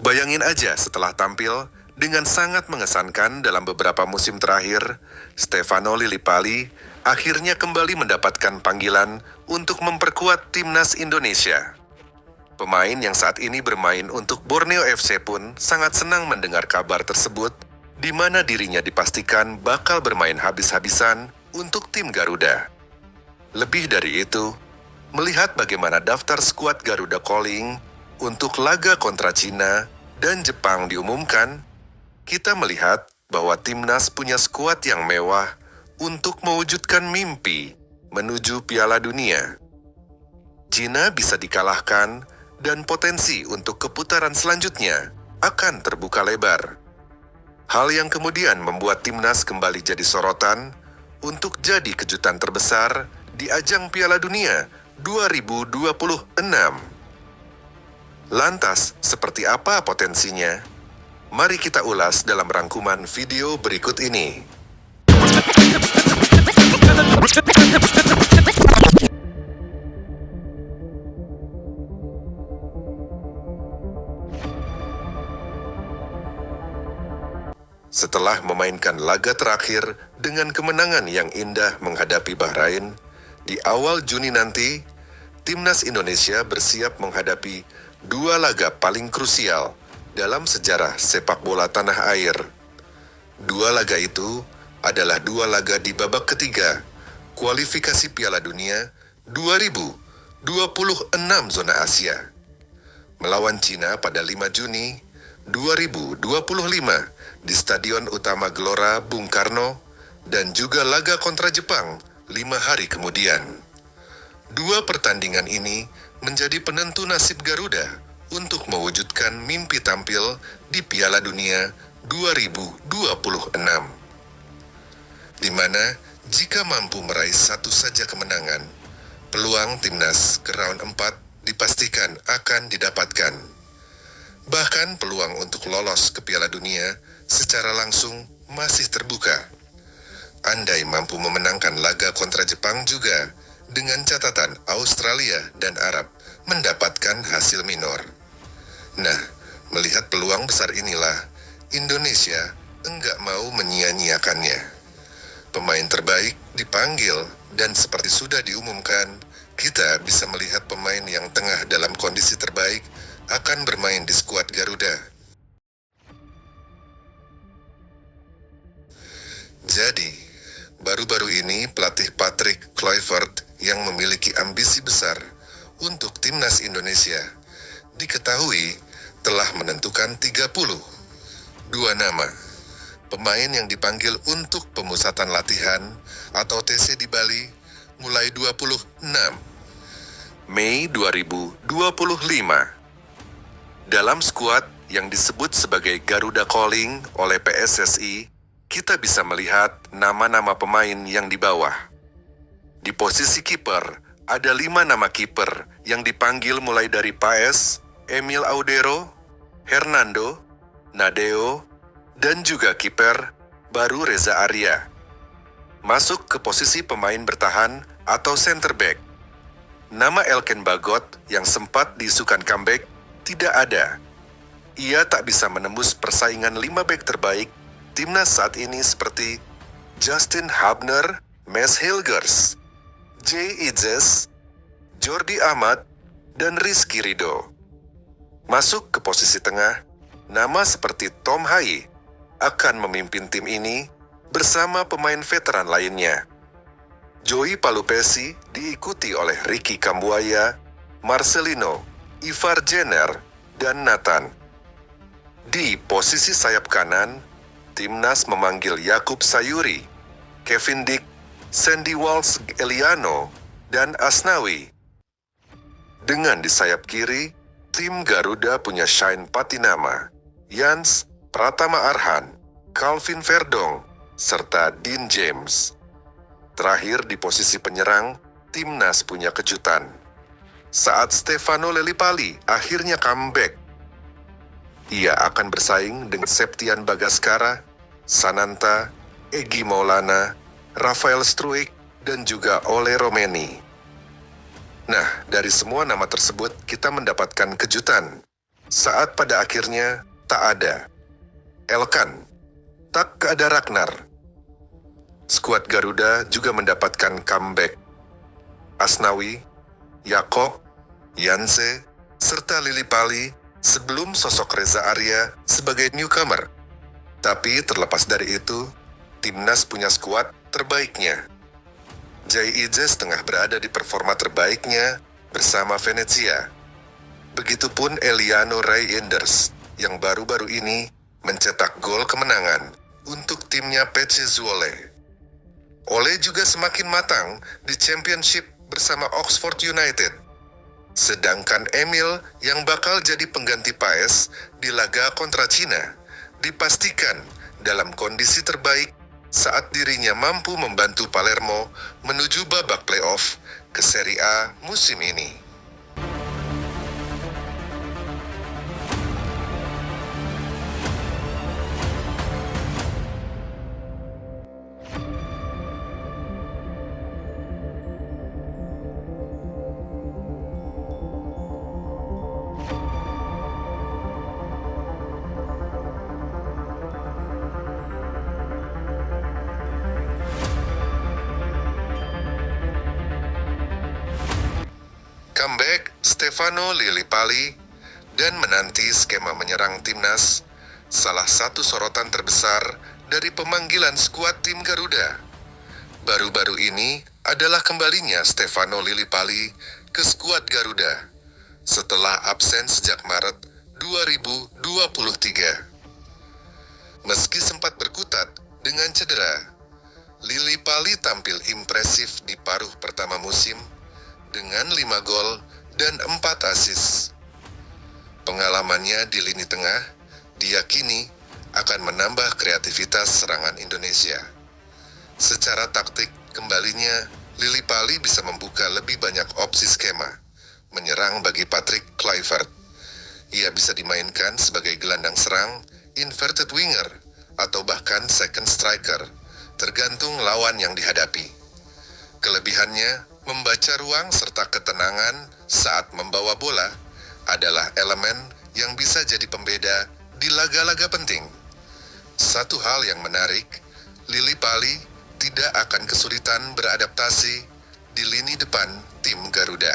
Bayangin aja setelah tampil dengan sangat mengesankan dalam beberapa musim terakhir, Stefano Lillipali akhirnya kembali mendapatkan panggilan untuk memperkuat timnas Indonesia. Pemain yang saat ini bermain untuk Borneo FC pun sangat senang mendengar kabar tersebut, di mana dirinya dipastikan bakal bermain habis-habisan untuk tim Garuda. Lebih dari itu, melihat bagaimana daftar skuad Garuda Calling untuk laga kontra Cina dan Jepang diumumkan, kita melihat bahwa timnas punya skuad yang mewah untuk mewujudkan mimpi menuju Piala Dunia. Cina bisa dikalahkan dan potensi untuk keputaran selanjutnya akan terbuka lebar. Hal yang kemudian membuat timnas kembali jadi sorotan untuk jadi kejutan terbesar di ajang Piala Dunia 2026. Lantas, seperti apa potensinya? Mari kita ulas dalam rangkuman video berikut ini. Setelah memainkan laga terakhir dengan kemenangan yang indah menghadapi Bahrain, di awal Juni nanti, timnas Indonesia bersiap menghadapi dua laga paling krusial dalam sejarah sepak bola tanah air. Dua laga itu adalah dua laga di babak ketiga kualifikasi Piala Dunia 2026 zona Asia. Melawan Cina pada 5 Juni 2025 di Stadion Utama Gelora Bung Karno, dan juga laga kontra Jepang 5 hari kemudian. Dua pertandingan ini menjadi penentu nasib Garuda untuk mewujudkan mimpi tampil di Piala Dunia 2026. Di mana jika mampu meraih satu saja kemenangan, peluang timnas ke round 4 dipastikan akan didapatkan. Bahkan peluang untuk lolos ke Piala Dunia secara langsung masih terbuka. Andai mampu memenangkan laga kontra Jepang juga, dengan catatan Australia dan Arab mendapatkan hasil minor. Nah, melihat peluang besar inilah, Indonesia enggak mau menyia-nyiakannya. Pemain terbaik dipanggil, dan seperti sudah diumumkan, kita bisa melihat pemain yang tengah dalam kondisi terbaik akan bermain di skuad Garuda. Jadi, baru-baru ini pelatih Patrick Kluivert yang memiliki ambisi besar untuk timnas Indonesia diketahui telah menentukan 32 nama pemain yang dipanggil untuk pemusatan latihan atau TC di Bali mulai 26 Mei 2025. Dalam skuad yang disebut sebagai Garuda Calling oleh PSSI, kita bisa melihat nama-nama pemain yang di bawah. Di posisi kiper, ada 5 nama kiper yang dipanggil mulai dari Paes, Emil Audero, Hernando, Nadeo, dan juga kiper baru Reza Arya. Masuk ke posisi pemain bertahan atau center back, nama Elken Bagot yang sempat diisukan comeback tidak ada. Ia tak bisa menembus persaingan 5 back terbaik timnas saat ini seperti Justin Hubner, Mes Hilgers, Jay Idzes, Jordi Amat, dan Rizky Ridho. Masuk ke posisi tengah, nama seperti Tom Hai akan memimpin tim ini bersama pemain veteran lainnya. Joey Palupesi diikuti oleh Ricky Kambuaya, Marcelino, Ivar Jenner, dan Nathan. Di posisi sayap kanan, timnas memanggil Yakub Sayuri, Kevin Dick, Sandy Walsh Eliano, dan Asnawi. Dengan di sayap kiri, tim Garuda punya Shine Patinama, Jans Pratama Arhan, Calvin Verdong, serta Dean James. Terakhir di posisi penyerang, timnas punya kejutan. Saat Stefano Lillipali akhirnya comeback, ia akan bersaing dengan Septian Bagaskara, Sananta, Egy Maulana, Rafael Struijk, dan juga Ole Romeni. Nah, dari semua nama tersebut kita mendapatkan kejutan. saat pada akhirnya tak ada Elkan, tak ada Ragnar. Skuad Garuda juga mendapatkan comeback. Asnawi, Yakob, Yanse, serta Lili Pali sebelum sosok Reza Arya sebagai newcomer. Tapi terlepas dari itu, timnas punya skuad terbaiknya. Jai Ijes tengah berada di performa terbaiknya bersama Venezia. Begitupun Eliano Reinders yang baru-baru ini mencetak gol kemenangan untuk timnya PC Zwolle. Ole juga semakin matang di Championship bersama Oxford United. Sedangkan Emil yang bakal jadi pengganti Paes di laga kontra Cina dipastikan dalam kondisi terbaik saat dirinya mampu membantu Palermo menuju babak playoff ke Serie A musim ini. Comeback Stefano Lillipali dan menanti skema menyerang timnas, salah satu sorotan terbesar dari pemanggilan skuad tim Garuda. Baru-baru ini adalah kembalinya Stefano Lillipali ke skuad Garuda setelah absen sejak Maret 2023. Meski sempat berkutat dengan cedera, Lillipali tampil impresif di paruh pertama musim dengan 5 gol dan 4 assist. Pengalamannya di lini tengah diyakini akan menambah kreativitas serangan Indonesia. Secara taktik, kembalinya Lillipali bisa membuka lebih banyak opsi skema menyerang bagi Patrick Kluivert. Ia bisa dimainkan sebagai gelandang serang, inverted winger, atau bahkan second striker, tergantung lawan yang dihadapi. Kelebihannya, membaca ruang serta ketenangan saat membawa bola adalah elemen yang bisa jadi pembeda di laga-laga penting. Satu hal yang menarik, Lillipali tidak akan kesulitan beradaptasi di lini depan tim Garuda.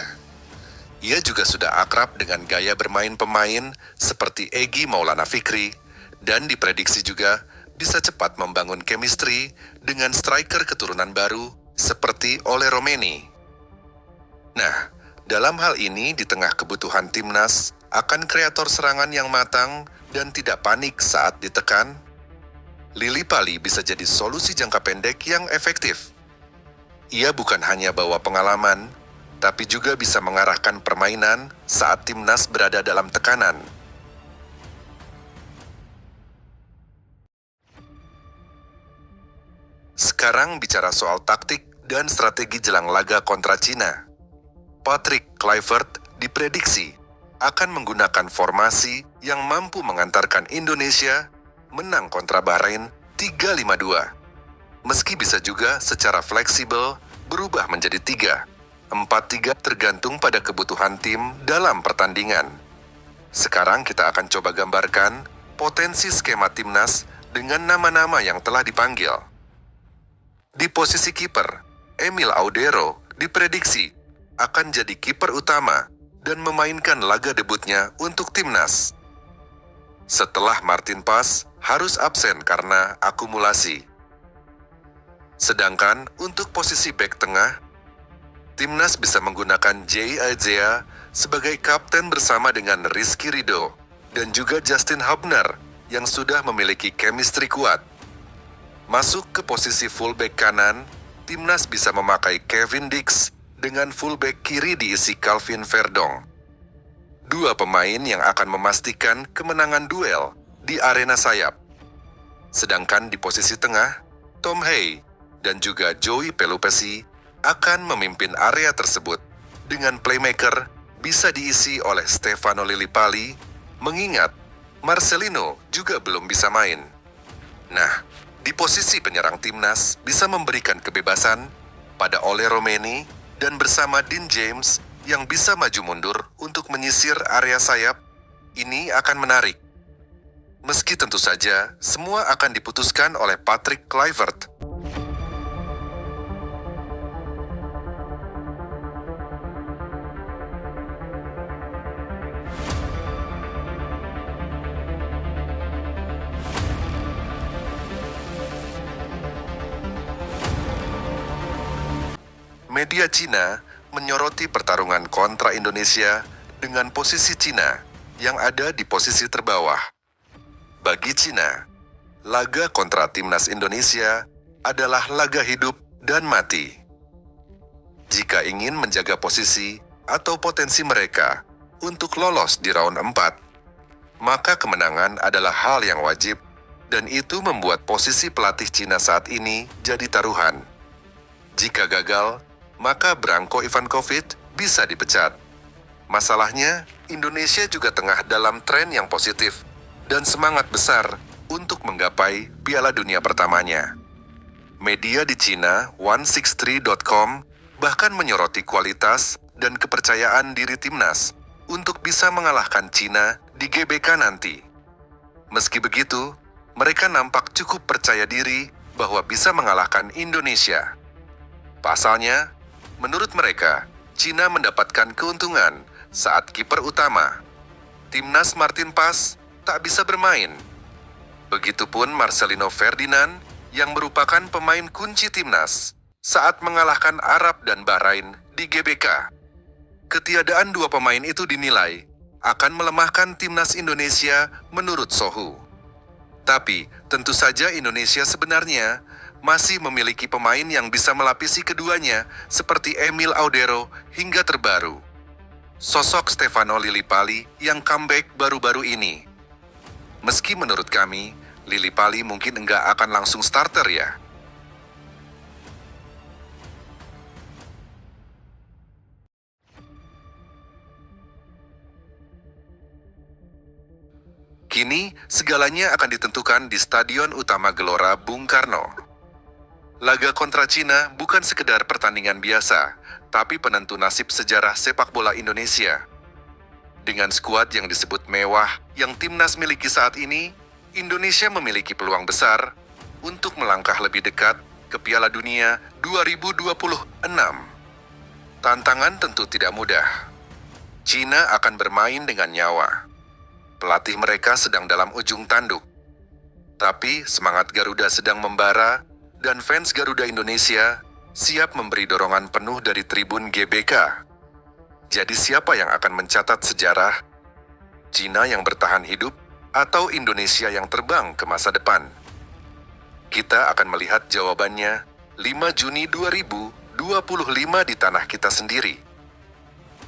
Ia juga sudah akrab dengan gaya bermain pemain seperti Egy Maulana Fikri dan diprediksi juga bisa cepat membangun chemistry dengan striker keturunan baru seperti Ole Romeni. Nah, dalam hal ini di tengah kebutuhan timnas akan kreator serangan yang matang dan tidak panik saat ditekan, Lillipali bisa jadi solusi jangka pendek yang efektif. Ia bukan hanya bawa pengalaman, tapi juga bisa mengarahkan permainan saat timnas berada dalam tekanan. Sekarang bicara soal taktik dan strategi jelang laga kontra Cina. Patrick Kluivert diprediksi akan menggunakan formasi yang mampu mengantarkan Indonesia menang kontra Bahrain 3-5-2. Meski bisa juga secara fleksibel berubah menjadi 3-4-3 tergantung pada kebutuhan tim dalam pertandingan. Sekarang kita akan coba gambarkan potensi skema timnas dengan nama-nama yang telah dipanggil. Di posisi kiper, Emil Audero diprediksi akan jadi kiper utama dan memainkan laga debutnya untuk timnas. Setelah Martin Pas harus absen karena akumulasi. Sedangkan untuk posisi bek tengah, timnas bisa menggunakan Jay Aizea sebagai kapten bersama dengan Rizky Ridho dan juga Justin Hubner yang sudah memiliki chemistry kuat. Masuk ke posisi fullback kanan, timnas bisa memakai Kevin Dix dengan fullback kiri diisi Calvin Verdong. Dua pemain yang akan memastikan kemenangan duel di arena sayap. Sedangkan di posisi tengah, Tom Hay dan juga Joey Pelupesi akan memimpin area tersebut dengan playmaker bisa diisi oleh Stefano Lillipali, mengingat Marcelino juga belum bisa main. Nah, di posisi penyerang timnas bisa memberikan kebebasan pada Ole Romeni dan bersama Dean James yang bisa maju mundur untuk menyisir area sayap Ini akan menarik. Meski tentu saja semua akan diputuskan oleh Patrick Kluivert. Media Cina menyoroti pertarungan kontra Indonesia dengan posisi Cina yang ada di posisi terbawah. Bagi Cina, laga kontra timnas Indonesia adalah laga hidup dan mati. Jika ingin menjaga posisi atau potensi mereka untuk lolos di round 4, maka kemenangan adalah hal yang wajib dan itu membuat posisi pelatih Cina saat ini jadi taruhan. Jika gagal, maka Branko Ivankovic bisa dipecat. Masalahnya, Indonesia juga tengah dalam tren yang positif dan semangat besar untuk menggapai Piala Dunia pertamanya. Media di Cina, 163.com, bahkan menyoroti kualitas dan kepercayaan diri timnas untuk bisa mengalahkan Cina di GBK nanti. Meski begitu, mereka nampak cukup percaya diri bahwa bisa mengalahkan Indonesia. Pasalnya, menurut mereka, Cina mendapatkan keuntungan saat kiper utama, timnas Martin Pas, tak bisa bermain. Begitupun Marcelino Ferdinand yang merupakan pemain kunci timnas saat mengalahkan Arab dan Bahrain di GBK. Ketiadaan dua pemain itu dinilai akan melemahkan timnas Indonesia menurut Sohu. Tapi, tentu saja Indonesia sebenarnya masih memiliki pemain yang bisa melapisi keduanya seperti Emil Audero hingga terbaru, sosok Stefano Lillipali yang comeback baru-baru ini. Meski menurut kami, Lillipali mungkin enggak akan langsung starter ya. Kini, segalanya akan ditentukan di Stadion Utama Gelora Bung Karno. Laga kontra Cina bukan sekedar pertandingan biasa, tapi penentu nasib sejarah sepak bola Indonesia. Dengan skuad yang disebut mewah yang timnas miliki saat ini, Indonesia memiliki peluang besar untuk melangkah lebih dekat ke Piala Dunia 2026. Tantangan tentu tidak mudah. Cina akan bermain dengan nyawa. Pelatih mereka sedang dalam ujung tanduk. Tapi semangat Garuda sedang membara dan fans Garuda Indonesia siap memberi dorongan penuh dari tribun GBK. Jadi siapa yang akan mencatat sejarah? Cina yang bertahan hidup atau Indonesia yang terbang ke masa depan? Kita akan melihat jawabannya 5 Juni 2025 di tanah kita sendiri.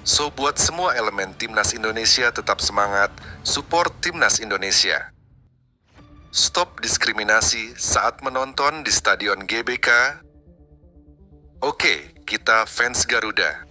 So buat semua elemen Timnas Indonesia tetap semangat, support Timnas Indonesia. Stop diskriminasi saat menonton di Stadion GBK. Oke, kita fans Garuda.